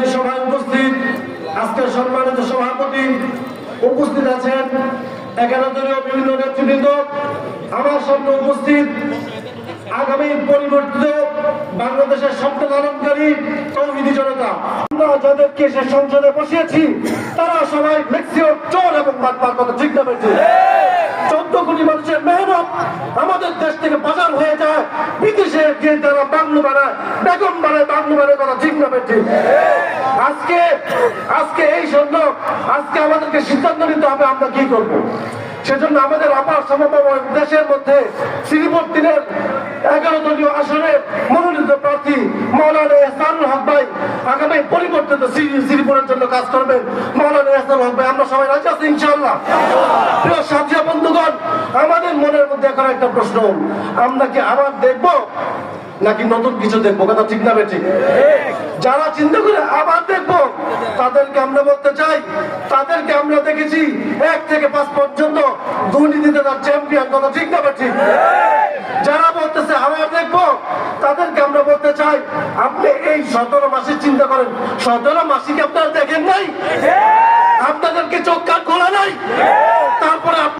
নির্বাচনী সভায় উপস্থিত আজকের সম্মানিত সভাপতি উপস্থিত আছেন 11 দলীয় বিভিন্ন নেতৃবৃন্দ, আমার সামনে উপস্থিত আগামী পরিবর্তিত বাংলাদেশের স্বপ্ন ধারণকারী তৌহিদি জনতা। আমরা যাদেরকে সে সংসদে বসিয়েছি তারা সবাই ম্যাক্সিমাম চোর এবং বাটপার কথা ঠিক না বেশি। 14 কোটি মানুষের মেহনত আমাদের দেশ থেকে বাজার হয়ে যায়, বিদেশে গিয়ে তারা বাংলো বানায়, বেগম বানায়, বাংলো বানায় কথা ঠিক না বেশি। আজকে এই জন্য আজকে আমাদেরকে সিদ্ধান্ত নিতে হবে আমরা কি করব। সেজন্য আমাদের আপার সমবায় দেশের মধ্যে শ্রীপুর 3-এর 11 দলীয় আসনে মনোনীত প্রার্থী মাওলানা ইহসানুল হক ভাই আগামী পরিবর্তিত শ্রীপুরের জন্য কাজ করবেন। মাওলানা ইহসানুল হক ভাই, আমরা সবাই রাজি আছি ইনশাআল্লাহ। প্রিয় সাথী বন্ধুগণ, আমাদের মনের মধ্যে এখন একটা প্রশ্ন, আমরা কি আবার দেখবো নাকি নতুন কিছু দেখবো? কথা ঠিক না বেঠিক? যারা চিন্তা করে আবার দেখবো তাদেরকে আমরা বলতে চাই, তাদেরকে আমরা দেখেছি 1 থেকে 5 পর্যন্ত দুর্নীতিতে তার চ্যাম্পিয়ন। কথা ঠিক না বেঠিক? যারা বলতেছে আবার দেখবো তাদেরকে আমরা বলতে চাই, আপনি এই 17 মাসের চিন্তা করেন, 17 মাসে কি আপনারা দেখেন নাই? আপনাদেরকে চোখ কান খোলা নাই?